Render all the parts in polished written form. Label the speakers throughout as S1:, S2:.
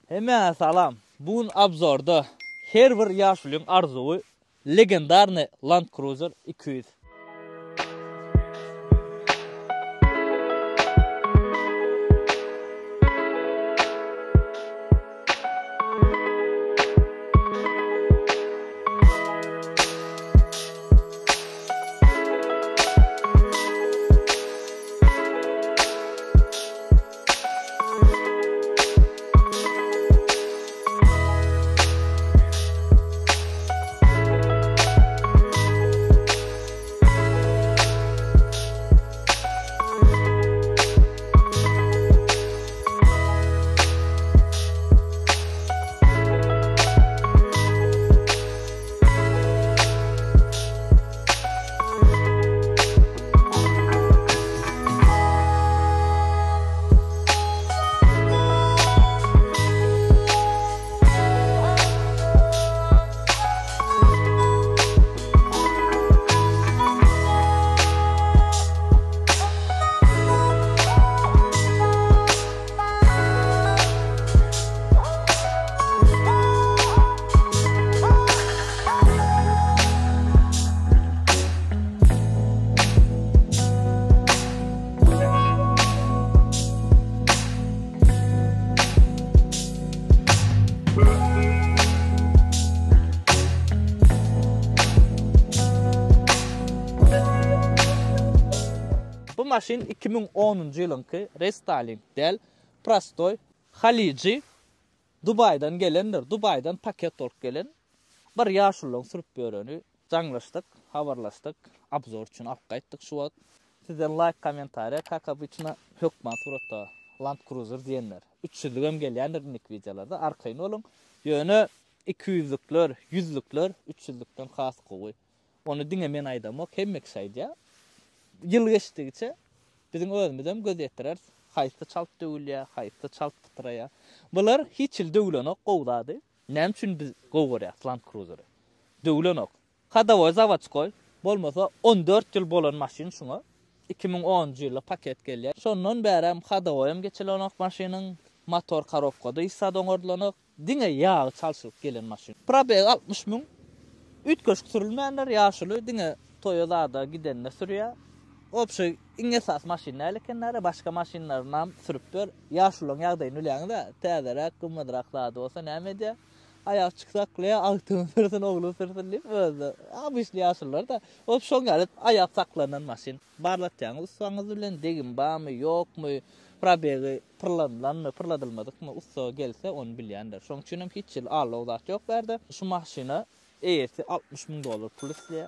S1: Hemen salam. Bugün abzorda her bir yaşlılığın arzuvu legendarny Land Cruiser 200. Bu maşin 2010-njy ýylynky restyling del Prastoy Halici Dubaydan gelendir. Dubaydan paket bolup gelen bir ýaşulyň sürüp bereni jaňlaşdyk, habarlaşdyk, abzor üçin alyp gaýtdyk şu wagt. Sizden like, kommentariýa, kaka biçine hökman suratda Land Cruiser diýenler. 300 hem gelýändir nik videolarda arkaýyn bolun. Ýöne 200'lükler, 100'lükler, 300'lükden has gowy. Onu diňe men aýdamak hemmek şaýdy. Yıl geçtikçe bizim özümüzden göz ettirer. Haýsy çalp döwülýär, haýsy çalp pytyraya. Bular hiç il döwlenok gowdady. Näme üçin biz gowurýar Land Cruiser'y? Döwlenok. Hadawa zavatskoy bolmasa 14 ýyl bolan maşin şuňa 2010-njy ýylda paket gelýär. Şondan bäri hadawa hem geçilenok maşynyň motor karobkada issa doňorlanok. Diňe ýagy çalşyp gelen maşin. Probeg 60 000. Ütköş sürülmänler ýaşuly diňe Toyota'da gidenler sürýär. Opşy iň esas maşinler lekenler başga maşinlardan sürüp ber. Ýaşulyň ýagdaýyny bilenler täzerak, gymmadraklarda bolsa näme edýär? Aýak çyksaklya agtym sürsen ogly sürsen diýip özü. Abysly ýaşulylar da opşoň galyp aýak saklanan maşin. Barlatýaňyz usaňyz bilen degin barmy, ýokmy? Probegi pırlanlanmy, pırladylmadykmy? Ussa gelse onu bilýändir. Şoň üçin hem hiç ýyl alawdat ýok berdi. Şu maşina eýesi $60,000 plusly.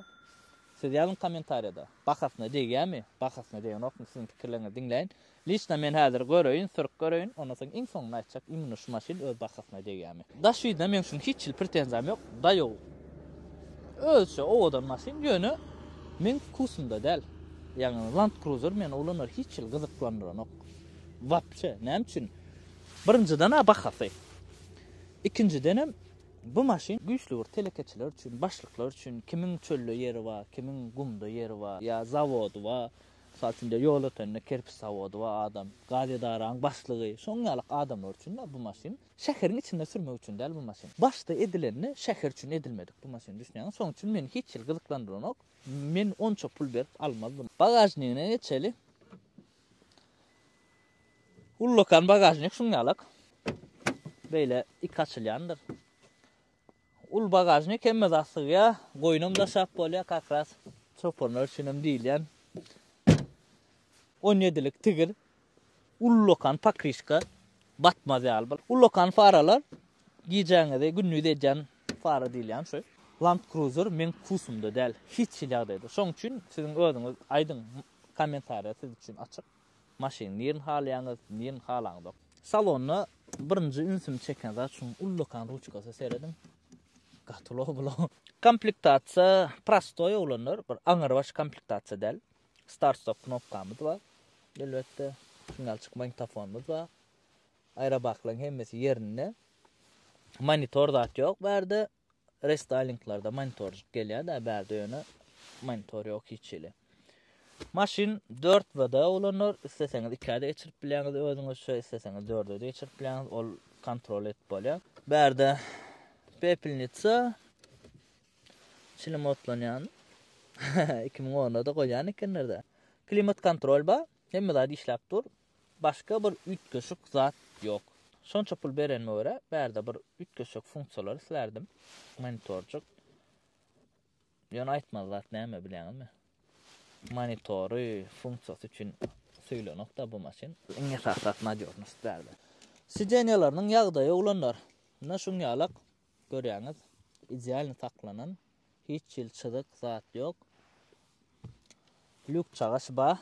S1: Siz ýazyn kommentariýada. Bahasna degýärmi? Bahasna degen okmy siziň pikirlerinizi dinleyin. Liçna men häzir göreýin, sürüp göreýin. Ondan soň iň soňuna aýtjak, imni şu maşin öz bahasna degýärmi? Daşyda men şuň hiç ýyl pretenziýam ýok. Da ýok. Özçe owadan maşin ýöne men kusumda däl. Ýani Land Cruiser men ulanlar hiç ýyl gyzyklandyran ok. Wapçe, näme üçin? Birinciden bahasy. İkinciden hem bu maşin güýçlü bir telekeçiler üçin, başlyklar üçin, kimin çöllü ýeri bar, kimin gumda ýeri bar, ýa zawody bar, saçynda ýol ötende kerpiç zawody bar adam, gadydaran başlygy, şoňalyk adamlar üçin bu maşin şäheriň içinde sürmek üçin däl bu maşin. Başda edilenni şäher üçin edilmedik bu maşin düşünýän. Şoň üçin meni hiç ýyl gyzyklandyran ok. Men onça pul berip almazdım. Bagajnygyna geçeli. Ullokan bagajnyk şoňalyk. Beýle iki açylýandyr. Ul bagajnyk hemme zasyga goýnumda şap bolýar, kakras çopurlar üçinem diýilýän. 17'lik tigir, ullokan pakrişka, batmaz ýaly. Ullokan faralar giýjäňizde günnüde edýän fara diýilýän şo. Land Cruiser men kusumda däl, hiç ýagdaýda. Şoň üçin siziň özüňiz aýdyň kommentariýa siz üçin açyk. Maşyny ýerini halaýaňyz, ýerini halaňyz. Salonny birinji ünsüm çeken zat şuň ullokan ruçkasy seredim. Gatylo bula. Komplektasiýa Prastoy olanlar bir aňyrbaş komplektasiýa däl. Start stop knopkamyz bar. Elbetde şuňalçyk magnitofonumuz bar. Aýrabaklaryň hemmesi ýerinde. Monitor zat ýok berdi. Restylinglarda monitor gelýär da berdi ýöne monitor ýok hiç ýyly. Maşin 4 vada olanlar, isteseňiz 2-de geçirip bileňiz, özüňiz şo isteseňiz 4-de geçirip bileňiz, ol kontrol et bolýar. Berde pepelnitsa çilimotlanýan 2010'da da goýan ekenler-de. Klimat kontrol ba, hemme zat işläp dur. Başga bir ütköşük zat ýok. Şonça pul berenme görä, berde bir ütköşük funksiýonlar islerdim. Monitorjyk. Ýöne aýtmaz zat näme bileňizmi? Monitory funksiyası üçün söylenokda bu maşin. Iňe saxtat nadyornus derdi. Sidenyalarının ýagdaýy ulanlar. Muna şuň ýalyk görýäňiz, idealny taklanan, hiç çylçylyk zat ýok. Lük çagaş ba.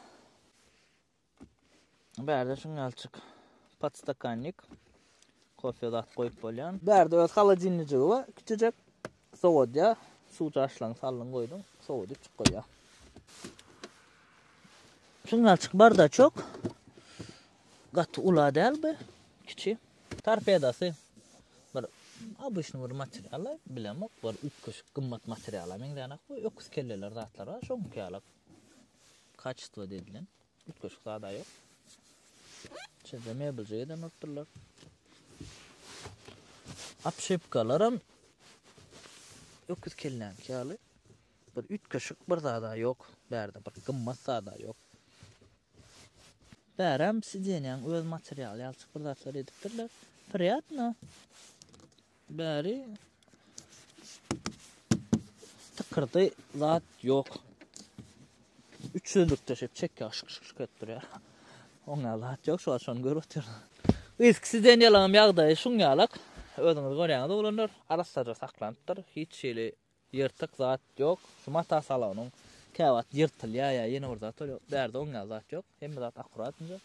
S1: Berde şuň ýalçyk podstakannik kofe zat goýup bolýan. Berde öz halajinligi ba, kiçijek sowodya suw taşlaň salyň goýdum, sowody çyk goýýar. Şuň ýalçyk barda çok. Gaty ula dälbi, kiçi. Torpedasy bir обычный bir material, bilemok, bir ütköşük gymmat material, meňdenak bu öküz kelleler zatlar var, şoň ýalyk kaçtwa dedilen ütköşük zada ýok. Çede mebeljeýden oturlar. Apşepkalaram öküz kellen ýaly. Bir ütköşük bir zada ýok, berde bir gymmat zada ýok. Bäram sidenýän öz material ýalçyk bir zatlar edipdirler. Priятно. Bäri tıkırdy zat ýok. Üçlük teşep çekýär, şyk etdirýär. Oňa zat ýok, şoň görüp otur. Eski sidenýalaryň ýagdaýy şuň ýalyk, özüňiz görýäňiz bolanlar, araslara saklanıpdyr. Hiç şeýle ýyrtyk zat ýok. Şu mata salonyň käwat ýyrtylýar ýa ýene bir zat ýok. Berde oňa zat ýok. Hemme zat akuratynja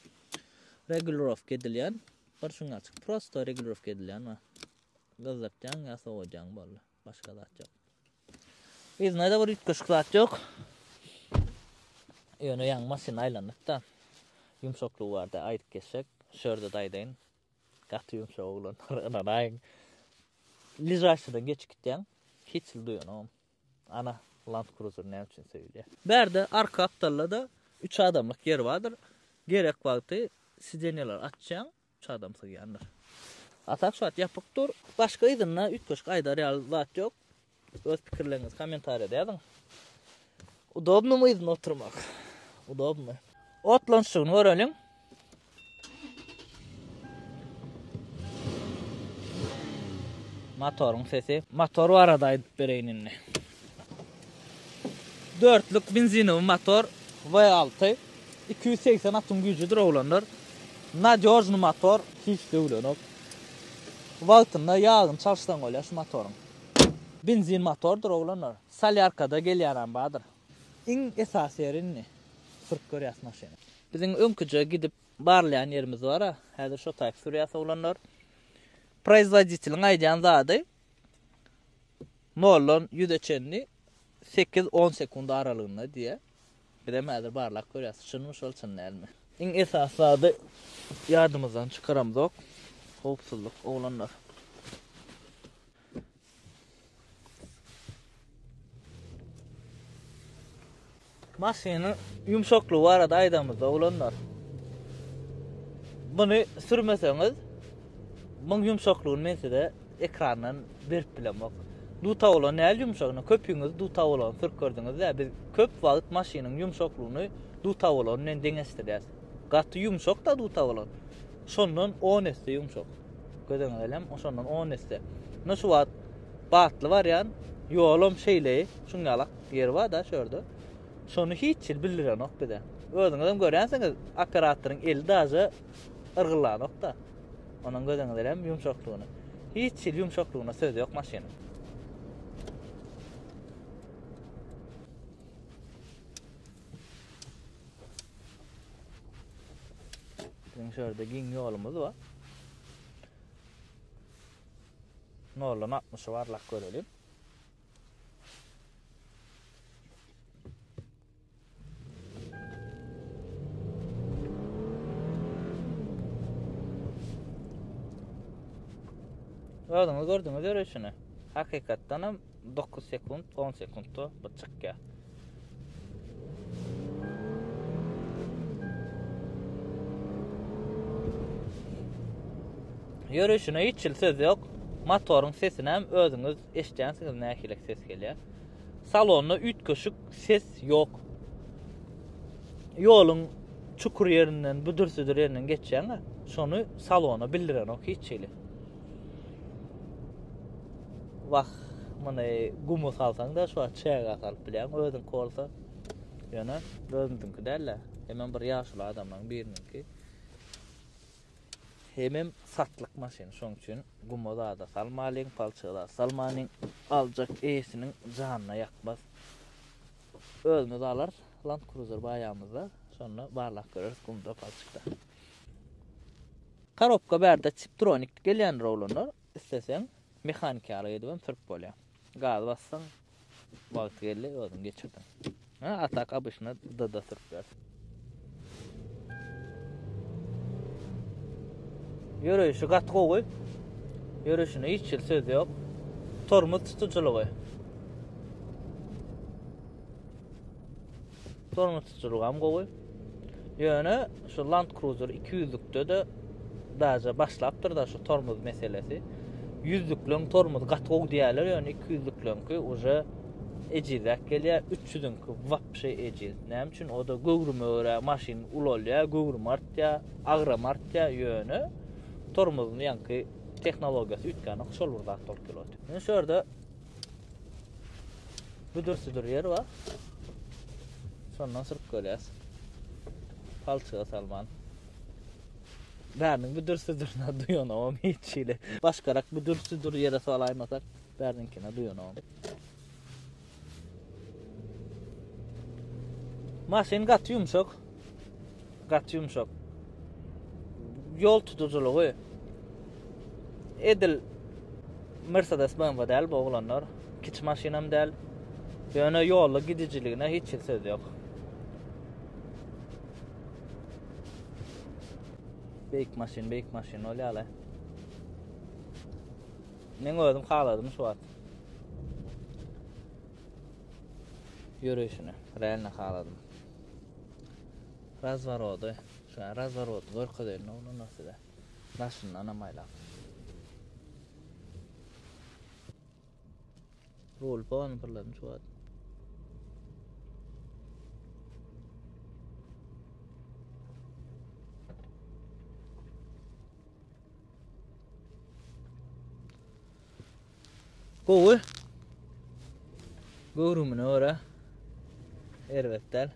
S1: regulировка edilýän. Bir şuň açyk, prosto regulировка edilýän we gazapdan ýa sowajang boldy. Başga zat ýok. Biz näde bir ütköşük zat ýok. Ýöne ýaňy maşina aýlanykda. Ýumşaklygy barda aýryp geçsek, şörde daýdaýyn. Gaty ýumşak oglanlar anaýyn. Lijaşydan geçip gitýän, hiç duýanam. Ana Land Cruiser näme üçin söýülýär. Berde arka aptallada 3 adamlyk yer bardyr. Gerek wagty sidenyalar açýan, 3 adam sygýandyr. Atak şoat ýapyk dur. Başga ýygyna ütköşük aýdar ýaly zat ýok. Öz pikirleriňizi kommentariýada ýazdyň. Удобно mu izin oturmak? Удобно. Otlanşygyny görelim. Motorun sesi. Motor arada aýdyp bereýinni. 4'lük benzinli motor V6 280 atım gücüdür oğlanlar. Nadyorny motor hiç döwlenok. Wagtynda ýağyn çalşdan golýar şu motorun. Benzin motordur oğlanlar. Salyarkada gelýän badyr. Iň esas ýerini sürüp görýäs maşyna. Biziň öňküje gidip barlayan yerimiz var ha. Häzir şo taýp sürýäs oğlanlar. Производителиň aýdýan zady 0'dan 100'e çenli 8-10 sekund aralığında diye. Bir de mädir barlak görýäs. Şunmuş bolsun näme. Iň esas zady ýardymyzdan çykaramyz. Howpsuzlyk oğlanlar. Maşyny ýumşaklygy arada aýdamyz oğlanlar. Bunu sürmeseňiz, bu ýumşaklygyny mesele ekrandan berip bilemok. Duta olan näl ýumşagyny köpüňiz duta olan sürüp gördüňiz ya, biz köp wagt maşynyň ýumşaklygyny duta olan bilen deňeşdirýäs. Gaty ýumşak da duta olan. Şondan 10 esde ýumşak. Gödüň elem, şondan 10 esde. Näşe wagt batly barýan, ýolum şeýle, şuňalak yer bar da şörde. Şonu hiç bildirenok bide. Özüňizem görýänsiňiz, operatoriň eli daja ırgyllanok da. Onuň gödüň elem ýumşaklygyny. Hiç ýumşaklygyna söz ýok maşynyň. Şöyle giň ýolumuz var. Norlan 60 varlak görelim. Gördüňiz öreşini. Hakykatdan 9 sekund, 10 sekundda bu çykýar. Yürüyüşüne hiç söz yok. Motorun sesini hem özünüz eşiteceksiniz nähilek ses gelýär. Salonda üç köşük ses yok. Yolun çukur yerinden, büdürsüdür yerinden geçýäňe, şonu salona bildiren ok hiç ele. Vah, mana gumu salsaň da şu çäge salyp bilýän, özüň kolsa ýöne özüňki dälle. Hemen bir ýaşly adamlaň birininki. Hemen satlyk maşyn, şoň üçin gumoda da salmalyň, palçyla salmanyň, aljak eýesiniň janyna ýakmaz. Özüňiz alar, Land Cruiser baýamyzda, şonu barlak görür gumda palçykda. Karopka bärde Tiptronic gelýän rowlanar, isteseň mehanikaly edip türk bolýar. Gaz bassaň, wagt geldi, özüň geçirdin. Ha, atak abışna da türkler. Yürüyüşü gatgy goý. Yürüyüşüne hiç söz yok. Tormuz tutuculugy. Tormuz tutuculugy hem goý. Ýöne şu Land Cruiser 200'lükde de daja başlapdyr da şu tormuz meselesi. 100'lükleň tormuz gatgy diýerler, ýöne 200'lüklenki uje ejizak gelýär, 300'ünki wapşy ejiz. Näme üçin o da göwrümöre maşyn ulolýar, göwrüm artýar, agram artýar ýöne tormuzun ýanky tehnologiýasy ütkany şol burda tolk kelýär. Men şu ýerde büdürsüdür ýer bar. Şondan sırp gelýär. Palçyga salman. Bärniň büdürsüdürne duýanam hiç ile. Başgarak büdürsüdür ýere salaýmasak, bärninkine duýanam. Maşyn gat ýumşak. Yol tutuculugy edil Mercedes BMW däl bu oglanlar, kiç maşynam däl. Ýöne ýolda gidijiligine hiç söz yok. Beyk maşyn bolýar. Men özüm haladym şu wagt. Yürüyüşüne, realne haladym. Razvarody. Şu razvarody gorkadyň onu nasıl da. Maşynyň anamayla. Rol pan birledim şu wagt. Gowy. Görümüne ora. Erwetler.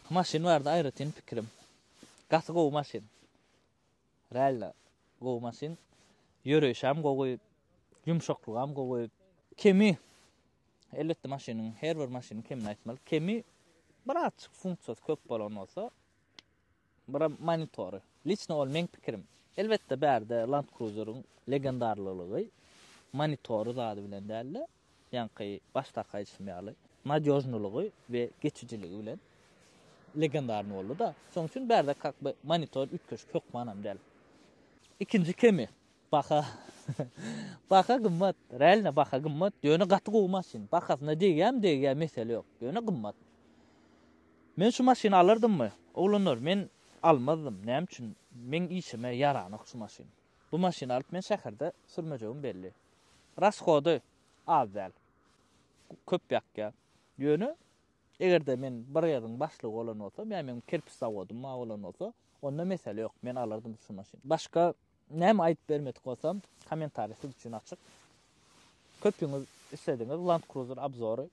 S1: Maşyn barda aýratyn pikirim. Gaty gowy maşyn. Realda gowy maşyn. Ýürüş hem gowy, ýumşaklyk hem gowy. Kemi elbetde maşynyň her bir maşynyň kemini aýtmaly. Kemi bir açyk funksiyasy köp bolan bolsa, bir monitory. Liçne ol men pikirim. Elbetde bärde Land Cruiser'ın legendarlygy monitory zady bilen däl. Ýanky başta gaýtmaly. Nadýoznylygy we geçijiligi bilen legendarny boldy da. Şoň üçin bärde monitor ütköş kök manam däl. İkinji kemi. Baha gymmat, realne baha gymmat. Ýöne gaty gowy maşyn. Bahasyna degem mesele ýok. Ýöne gymmat. Men şu maşyny alyrdymy? Oglanlar, men almadym. Näme üçin? Men işime ýaranyk şu maşyn. Bu maşyny alyp men şäherde sürmejegim belli. Raschody az däl. Köp ýakka. Ýöne egerde men bir ýerden başlyk bolan bolsa, men kerpis zawodum bolan bolsa, onda mesele ýok. Men alardym şu maşyny. Başga näme aýdyp bermedik bolsam, kommentariýasy üçin açyk. Köpüňiz istediňiz Land Cruiser abzory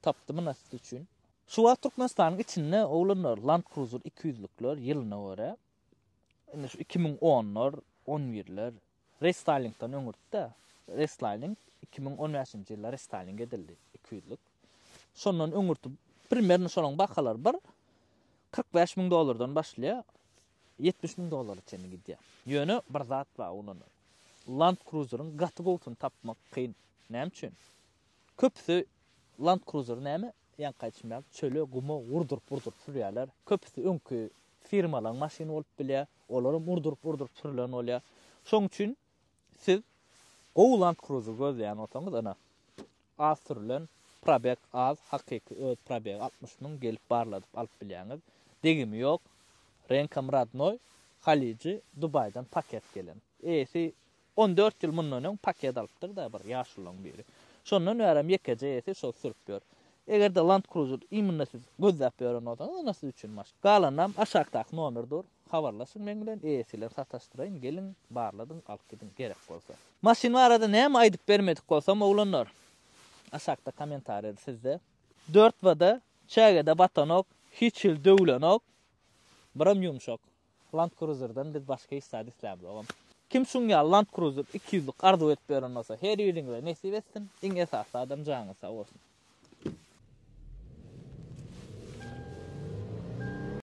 S1: tapdymy näsli üçin. Şu wagt Türkmenistanyň içinde oglanlar Land Cruiser 200'lükler ýylyna görä. Indi şu 2010'lar, 11'ler restylingdan öňürtde. Restyling 2015-nji ýylda restyling edildi 200'lük. Şondan öňürtüp primerini şonuň bahalar bir $45,000 başlaýar. $70,000 içine gidýär. Ýöne bir zat bar onun. Land Cruiser'ın gaty gowusyny tapmak kyn. Näme üçin? Köpüsi Land Cruiser näme? Ýan gaýtmaýar, çöle gumy urdurup sürýärler. Köpüsi öňkü firmalaryň maşyny bolup bilýär. Olary urdurup sürülen bolýar. Şoň üçin siz Land Cruiser gözleýän bolsaňyz ana az sürülen probek az hakyky öz probek 60 000 gelip barladyp alyp bilýäňiz. Degimi ýok. Renkam Radnoy, Halici, Dubaydan paket gelen. Esi 14 ýyl mundan paket alypdyr da bir ýaşulyň biri. Şondan öýrem ýekece esi şol sürüp. Egerde Land Cruiser immunna siz gözläp ýören bolsaňyz, ona siz üçin maş. Galanam aşagdaky nomerdir. Habarlaşyň men bilen esiler sataşdyrayn, gelin barladyň, alyp gidin gerek bolsa. Maşina arada näme aýdyp bermedik bolsam oglanlar. Aşagda kommentaryda sizde 4 wada çägede batanok, hiç ýyl döwlenok, biram ýumşak. Land Cruiser'dan biz başga isady isläp. Kim şuňa Land Cruiser 200'lik arzu etip beren bolsa, her ýeriňizde nesip etsin, iň esasy adam jaňy sag bolsun.